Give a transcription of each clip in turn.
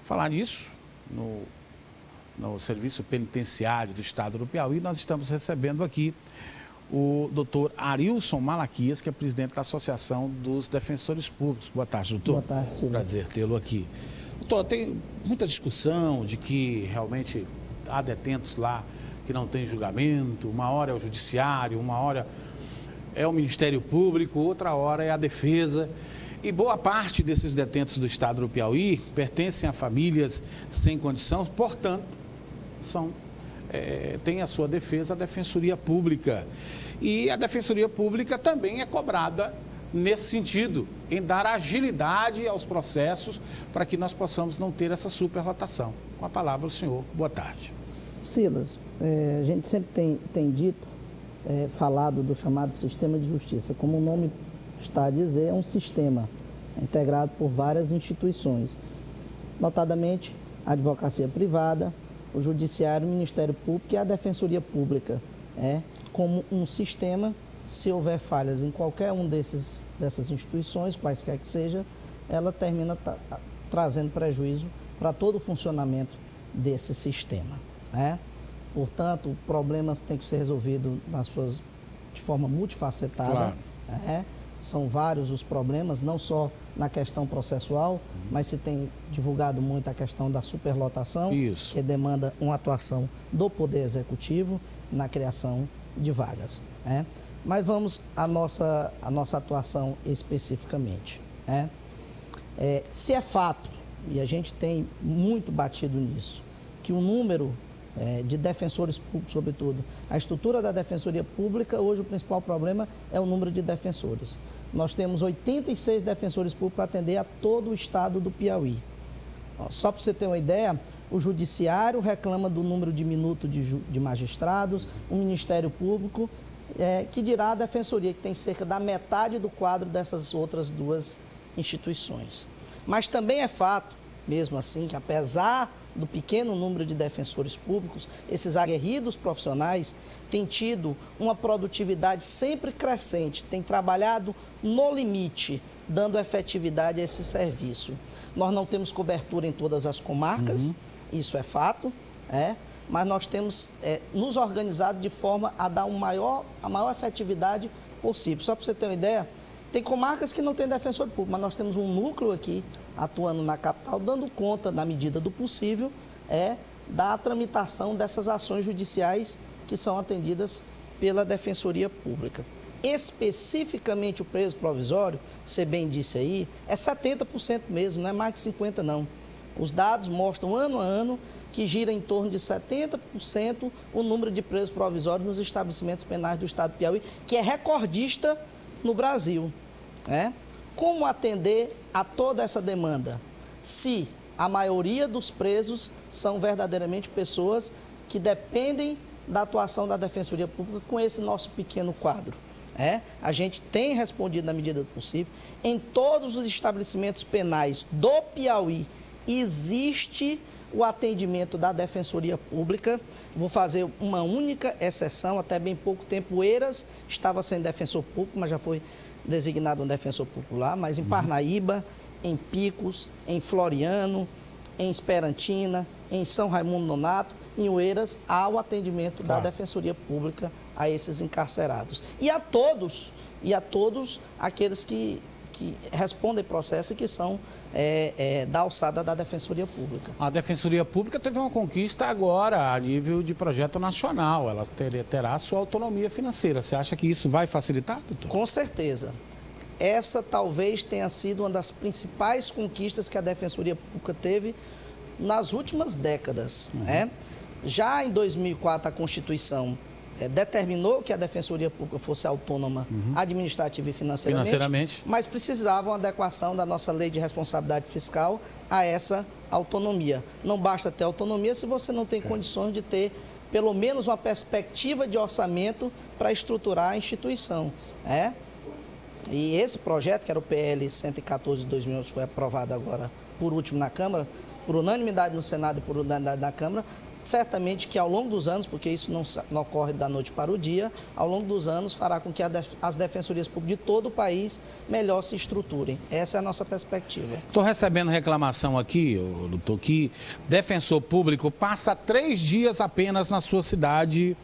falar disso, no Serviço Penitenciário do Estado do Piauí, nós estamos recebendo aqui o doutor Arilson Malaquias, que é presidente da Associação dos Defensores Públicos. Boa tarde, doutor. Boa tarde, sim. Prazer tê-lo aqui. Doutor, tem muita discussão de que realmente há detentos lá que não tem julgamento, uma hora é o Judiciário, uma hora é o Ministério Público, outra hora é a Defesa. E boa parte desses detentos do Estado do Piauí pertencem a famílias sem condição, portanto, tem a sua defesa, a Defensoria Pública. E a Defensoria Pública também é cobrada nesse sentido, em dar agilidade aos processos para que nós possamos não ter essa superlotação. Com a palavra o senhor, boa tarde. Silas, a gente sempre tem dito, falado do chamado sistema de justiça. Como o nome está a dizer, é um sistema integrado por várias instituições, notadamente a advocacia privada, o Judiciário, o Ministério Público e a Defensoria Pública. Como um sistema, se houver falhas em qualquer um dessas instituições, quaisquer que seja, ela termina trazendo prejuízo para todo o funcionamento desse sistema. Portanto, problemas têm que ser resolvidos de forma multifacetada. Claro. São vários os problemas, não só na questão processual, mas se tem divulgado muito a questão da superlotação, que demanda uma atuação do Poder Executivo na criação de vagas. Mas vamos à nossa atuação especificamente. Se é fato, e a gente tem muito batido nisso, que o número de defensores públicos, sobretudo, a estrutura da Defensoria Pública, hoje o principal problema é o número de defensores. Nós temos 86 defensores públicos para atender a todo o estado do Piauí. Só para você ter uma ideia, o Judiciário reclama do número diminuto de magistrados, o Ministério Público, que dirá a Defensoria, que tem cerca da metade do quadro dessas outras duas instituições. Mas também é fato, mesmo assim, que apesar do pequeno número de defensores públicos, esses aguerridos profissionais têm tido uma produtividade sempre crescente, têm trabalhado no limite, dando efetividade a esse serviço. Nós não temos cobertura em todas as comarcas, isso é fato, mas nós temos nos organizado de forma a dar a maior efetividade possível. Só para você ter uma ideia, tem comarcas que não tem defensor público, mas nós temos um núcleo aqui atuando na capital, dando conta, na medida do possível, da tramitação dessas ações judiciais que são atendidas pela Defensoria Pública. Especificamente o preso provisório, você bem disse aí, é 70% mesmo, não é mais que 50% não. Os dados mostram ano a ano que gira em torno de 70% o número de presos provisórios nos estabelecimentos penais do estado do Piauí, que é recordista no Brasil. Como atender a toda essa demanda? Se a maioria dos presos são verdadeiramente pessoas que dependem da atuação da Defensoria Pública com esse nosso pequeno quadro. A gente tem respondido na medida do possível. Em todos os estabelecimentos penais do Piauí existe o atendimento da Defensoria Pública. Vou fazer uma única exceção, até bem pouco tempo o Eiras estava sendo defensor público, mas já foi designado um defensor popular, mas em Parnaíba, em Picos, em Floriano, em Esperantina, em São Raimundo Nonato, em Oeiras, há o atendimento da Defensoria Pública a esses encarcerados. E a todos aqueles que respondem processo e que são da alçada da Defensoria Pública. A Defensoria Pública teve uma conquista agora a nível de projeto nacional, ela terá a sua autonomia financeira. Você acha que isso vai facilitar, doutor? Com certeza. Essa talvez tenha sido uma das principais conquistas que a Defensoria Pública teve nas últimas décadas. Já em 2004, a Constituição determinou que a Defensoria Pública fosse autônoma administrativa e financeiramente, mas precisava uma adequação da nossa lei de responsabilidade fiscal a essa autonomia. Não basta ter autonomia se você não tem condições de ter pelo menos uma perspectiva de orçamento para estruturar a instituição. E esse projeto, que era o PL 114 de 2011, foi aprovado agora por último na Câmara, por unanimidade no Senado e por unanimidade na Câmara, certamente que ao longo dos anos, porque isso não ocorre da noite para o dia, ao longo dos anos fará com que as defensorias públicas de todo o país melhor se estruturem. Essa é a nossa perspectiva. Estou recebendo reclamação aqui, doutor, que defensor público passa 3 dias apenas na sua cidade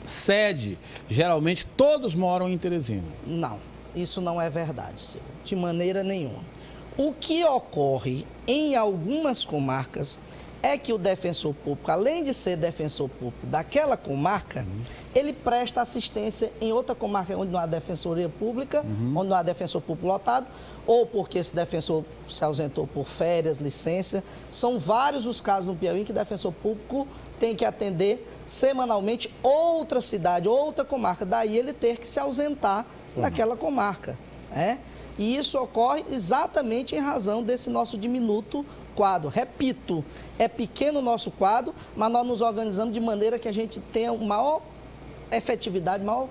sede. Geralmente todos moram em Teresina. Não, isso não é verdade, Ciro, de maneira nenhuma. O que ocorre em algumas comarcas é que o defensor público, além de ser defensor público daquela comarca, ele presta assistência em outra comarca onde não há defensoria pública, onde não há defensor público lotado, ou porque esse defensor se ausentou por férias, licença. São vários os casos no Piauí que o defensor público tem que atender semanalmente outra cidade, outra comarca. Daí ele ter que se ausentar daquela comarca, né? E isso ocorre exatamente em razão desse nosso diminuto quadro. Repito, é pequeno o nosso quadro, mas nós nos organizamos de maneira que a gente tenha maior efetividade, maior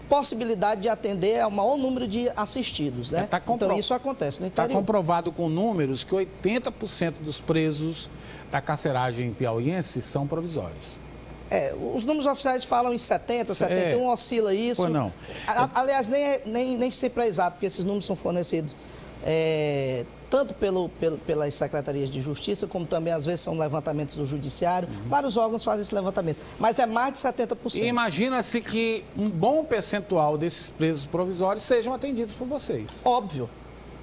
possibilidade de atender ao maior número de assistidos, né? Então isso acontece no interior. Está comprovado com números que 80% dos presos da carceragem piauiense são provisórios. Os números oficiais falam em 70, 71, oscila isso. Pois não. Aliás, nem sempre é exato, porque esses números são fornecidos tanto pelas secretarias de justiça, como também, às vezes, são levantamentos do judiciário. Vários órgãos fazem esse levantamento, mas é mais de 70%. E imagina-se que um bom percentual desses presos provisórios sejam atendidos por vocês. Óbvio.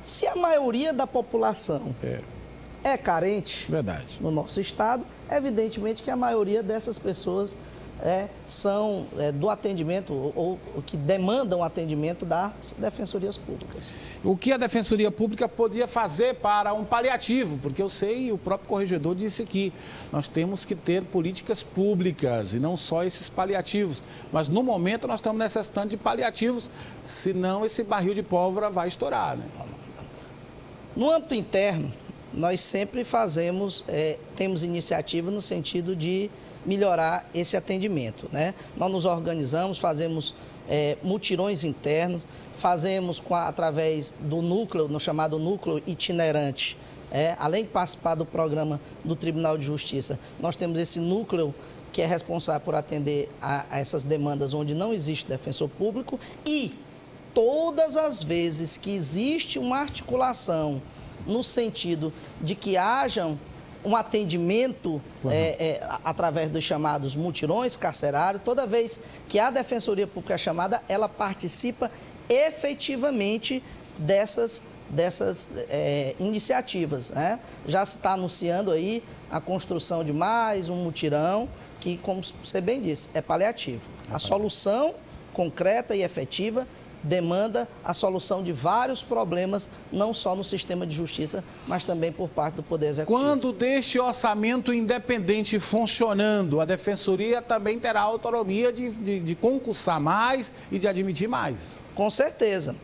Se a maioria da população é carente no nosso estado, evidentemente que a maioria dessas pessoas são do atendimento ou que demandam atendimento das defensorias públicas. O que a Defensoria Pública podia fazer para um paliativo? Porque eu sei, o próprio corregedor disse que nós temos que ter políticas públicas e não só esses paliativos. Mas no momento nós estamos necessitando de paliativos, senão esse barril de pólvora vai estourar, né? No âmbito interno, nós sempre temos iniciativa no sentido de melhorar esse atendimento, né? Nós nos organizamos, fazemos mutirões internos, fazemos através do núcleo, no chamado núcleo itinerante, além de participar do programa do Tribunal de Justiça, nós temos esse núcleo que é responsável por atender a essas demandas onde não existe defensor público, e todas as vezes que existe uma articulação no sentido de que hajam um atendimento através dos chamados mutirões carcerários, toda vez que a Defensoria Pública é chamada, ela participa efetivamente dessas iniciativas, né? Já se está anunciando aí a construção de mais um mutirão que, como você bem disse, é paliativo. A solução concreta e efetiva demanda a solução de vários problemas, não só no sistema de justiça, mas também por parte do Poder Executivo. Quando deste orçamento independente funcionando, a Defensoria também terá autonomia de concursar mais e de admitir mais. Com certeza.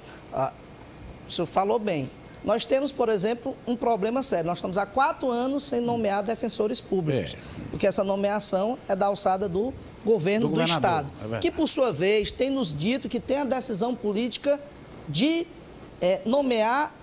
O senhor falou bem. Nós temos, por exemplo, um problema sério. Nós estamos há 4 anos sem nomear defensores públicos, porque essa nomeação é da alçada do governo do Estado, que, por sua vez, tem nos dito que tem a decisão política de nomear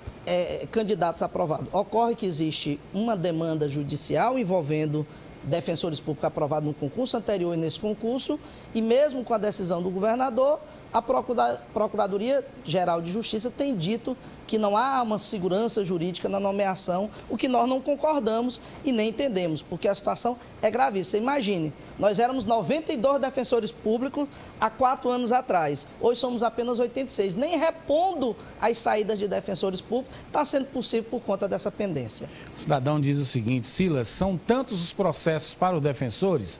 candidatos aprovados. Ocorre que existe uma demanda judicial envolvendo defensores públicos aprovados no concurso anterior e nesse concurso, e mesmo com a decisão do governador, a Procuradoria-Geral de Justiça tem dito que não há uma segurança jurídica na nomeação, o que nós não concordamos e nem entendemos, porque a situação é gravíssima. Você imagine, nós éramos 92 defensores públicos há 4 anos atrás, hoje somos apenas 86, nem repondo as saídas de defensores públicos está sendo possível por conta dessa pendência. O cidadão diz o seguinte: Silas, são tantos os processos para os defensores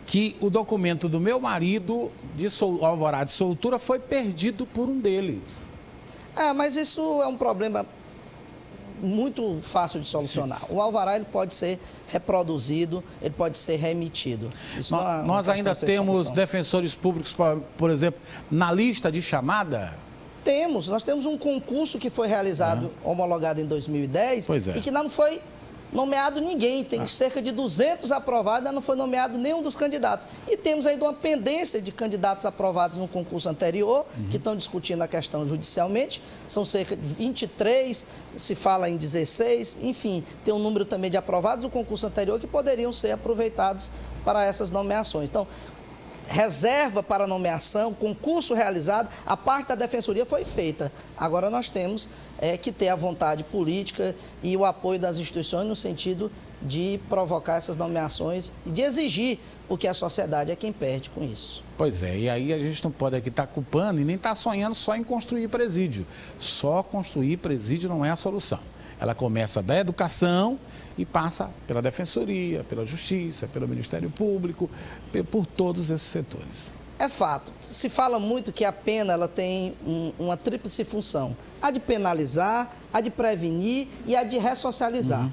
que o documento do meu marido de alvará de soltura foi perdido por um deles. Mas isso é um problema muito fácil de solucionar. O alvará ele pode ser reproduzido, ele pode ser remitido. Isso nós ainda temos defensores públicos, por exemplo, na lista de chamada? Nós temos um concurso que foi realizado, homologado em 2010, e que não foi nomeado ninguém, tem cerca de 200 aprovados, ainda não foi nomeado nenhum dos candidatos. E temos ainda uma pendência de candidatos aprovados no concurso anterior, que estão discutindo a questão judicialmente, são cerca de 23, se fala em 16, enfim, tem um número também de aprovados no concurso anterior que poderiam ser aproveitados para essas nomeações. Então, reserva para nomeação, concurso realizado, a parte da Defensoria foi feita. Agora nós temos que ter a vontade política e o apoio das instituições no sentido de provocar essas nomeações e de exigir, porque a sociedade é quem perde com isso. Pois é, e aí a gente não pode aqui estar culpando e nem estar sonhando só em construir presídio. Só construir presídio não é a solução. Ela começa da educação e passa pela Defensoria, pela Justiça, pelo Ministério Público, por todos esses setores. É fato. Se fala muito que a pena ela tem uma tríplice função. A de penalizar, a de prevenir e a de ressocializar.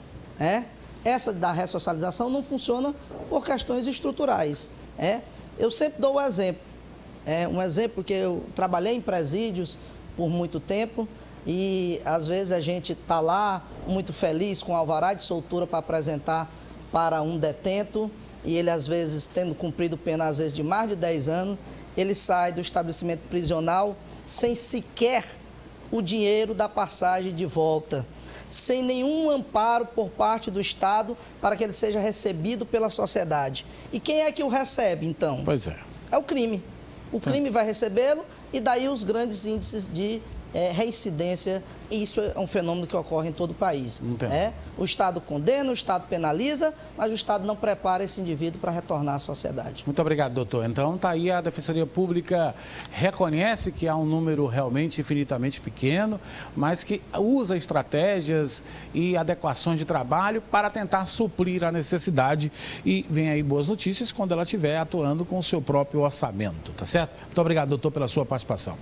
Essa da ressocialização não funciona por questões estruturais. Eu sempre dou um exemplo. Um exemplo que eu trabalhei em presídios por muito tempo e às vezes a gente está lá muito feliz com o alvará de soltura para apresentar para um detento e ele às vezes tendo cumprido pena às vezes de mais de 10 anos, ele sai do estabelecimento prisional sem sequer o dinheiro da passagem de volta, sem nenhum amparo por parte do Estado para que ele seja recebido pela sociedade. E quem é que o recebe então? Pois é. É o crime. O crime vai recebê-lo e daí os grandes índices de reincidência, e isso é um fenômeno que ocorre em todo o país. O Estado condena, o Estado penaliza, mas o Estado não prepara esse indivíduo para retornar à sociedade. Muito obrigado, doutor. Então, está aí, a Defensoria Pública reconhece que há um número realmente infinitamente pequeno, mas que usa estratégias e adequações de trabalho para tentar suprir a necessidade, e vem aí boas notícias quando ela estiver atuando com o seu próprio orçamento, tá certo? Muito obrigado, doutor, pela sua participação.